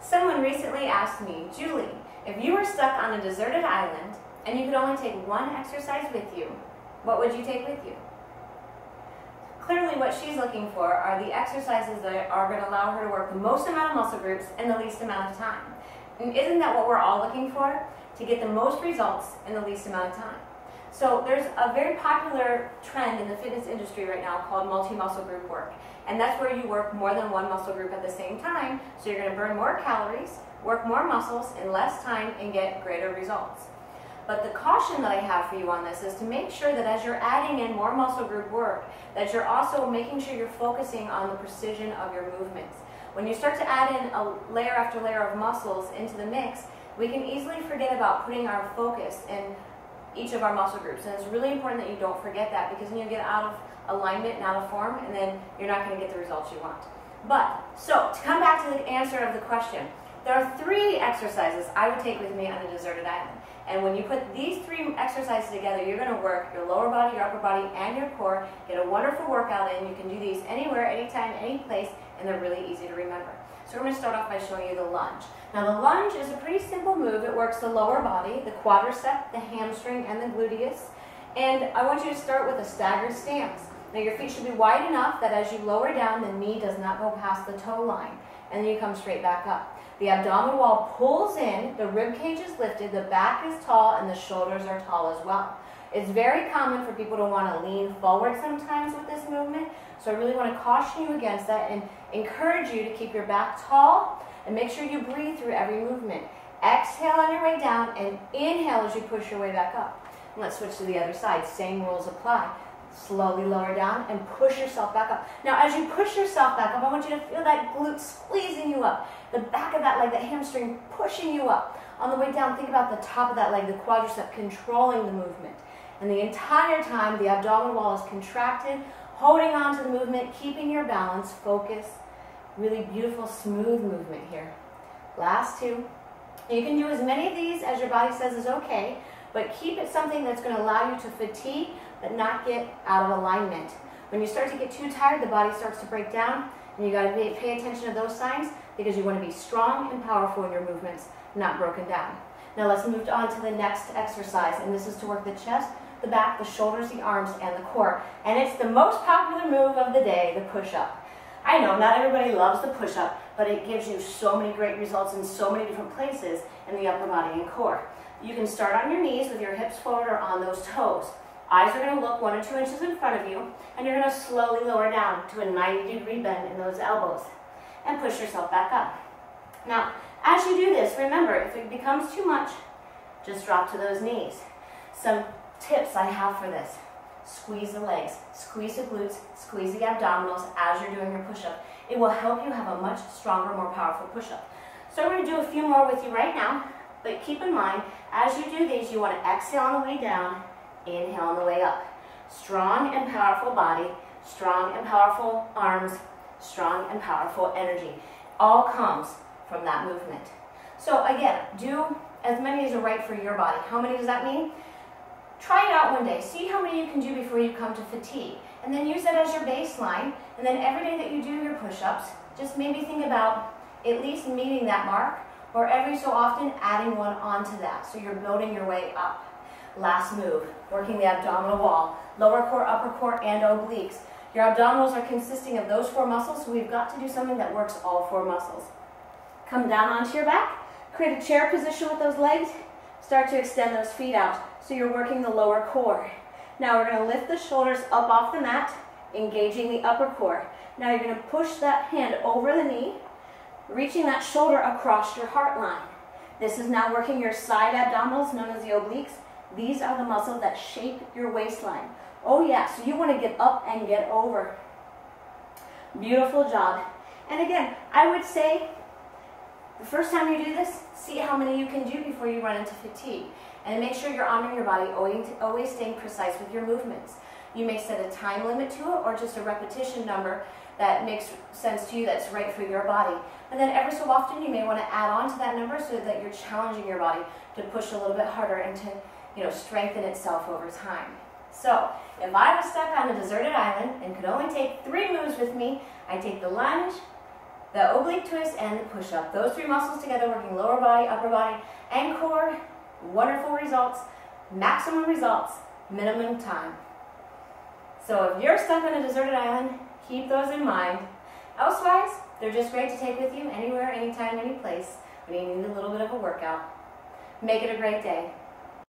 Someone recently asked me, Julie, if you were stuck on a deserted island and you could only take one exercise with you, what would you take with you? Clearly what she's looking for are the exercises that are going to allow her to work the most amount of muscle groups in the least amount of time. And isn't that what we're all looking for? To get the most results in the least amount of time. So there's a very popular trend in the fitness industry right now called multi-muscle group work. And that's where you work more than one muscle group at the same time. So you're going to burn more calories, work more muscles in less time, and get greater results. But the caution that I have for you on this is to make sure that as you're adding in more muscle group work, that you're also making sure you're focusing on the precision of your movements. When you start to add in a layer after layer of muscles into the mix, we can easily forget about putting our focus in each of our muscle groups. And it's really important that you don't forget that, because then you get out of alignment and out of form, and then you're not going to get the results you want. So to come back to the answer of the question, there are 3 exercises I would take with me on a deserted island. And when you put these 3 exercises together, you're going to work your lower body, your upper body, and your core. Get a wonderful workout in. You can do these anywhere, anytime, any place, and they're really easy to remember. So we're going to start off by showing you the lunge. Now the lunge is a pretty simple move. It works the lower body, the quadricep, the hamstring, and the gluteus. And I want you to start with a staggered stance. Now your feet should be wide enough that as you lower down, the knee does not go past the toe line. And then you come straight back up. The abdominal wall pulls in, the rib cage is lifted, the back is tall, and the shoulders are tall as well. It's very common for people to want to lean forward sometimes with this movement, so I really want to caution you against that and encourage you to keep your back tall and make sure you breathe through every movement. Exhale on your way down and inhale as you push your way back up. And let's switch to the other side. Same rules apply. Slowly lower down and push yourself back up. Now as you push yourself back up, I want you to feel that glute squeezing you up. The back of that leg, that hamstring pushing you up. On the way down, think about the top of that leg, the quadricep controlling the movement. And the entire time, the abdominal wall is contracted, holding on to the movement, keeping your balance, focus. Really beautiful, smooth movement here. Last 2. You can do as many of these as your body says is okay, but keep it something that's going to allow you to fatigue, but not get out of alignment. When you start to get too tired, the body starts to break down, and you got to pay attention to those signs, because you want to be strong and powerful in your movements, not broken down. Now let's move on to the next exercise, and this is to work the chest, the back, the shoulders, the arms, and the core. And it's the most popular move of the day, the push-up. I know not everybody loves the push-up, but it gives you so many great results in so many different places in the upper body and core. You can start on your knees with your hips forward or on those toes. Eyes are going to look 1 or 2 inches in front of you, and you're going to slowly lower down to a 90-degree bend in those elbows and push yourself back up. Now, as you do this, remember, if it becomes too much, just drop to those knees. Some tips I have for this. Squeeze the legs, squeeze the glutes, squeeze the abdominals as you're doing your push-up. It will help you have a much stronger, more powerful push-up. So I'm going to do a few more with you right now, but keep in mind, as you do these, you want to exhale on the way down, inhale on the way up. Strong and powerful body, strong and powerful arms, strong and powerful energy. All comes from that movement. So again, do as many as are right for your body. How many does that mean? Try it out one day. See how many you can do before you come to fatigue. And then use that as your baseline. And then every day that you do your push-ups, just maybe think about at least meeting that mark, or every so often adding one onto that. So you're building your way up. Last move, working the abdominal wall, lower core, upper core, and obliques. Your abdominals are consisting of those 4 muscles, so we've got to do something that works all 4 muscles. Come down onto your back, create a chair position with those legs, start to extend those feet out, so you're working the lower core. Now we're going to lift the shoulders up off the mat, engaging the upper core. Now you're going to push that hand over the knee, reaching that shoulder across your heart line. This is now working your side abdominals, known as the obliques. These are the muscles that shape your waistline. Oh yeah, so you want to get up and get over. Beautiful job. And again, I would say the first time you do this, see how many you can do before you run into fatigue. And make sure you're honoring your body, always staying precise with your movements. You may set a time limit to it, or just a repetition number that makes sense to you, that's right for your body. And then every so often you may want to add on to that number so that you're challenging your body to push a little bit harder and to strengthen itself over time. So if I was stuck on a deserted island and could only take 3 moves with me, I'd take the lunge, the oblique twist and the push-up. Those three muscles together working lower body, upper body, and core. Wonderful results, maximum results, minimum time. So if you're stuck on a deserted island, keep those in mind. Elsewise, they're just great to take with you anywhere, anytime, any place when you need a little bit of a workout. Make it a great day.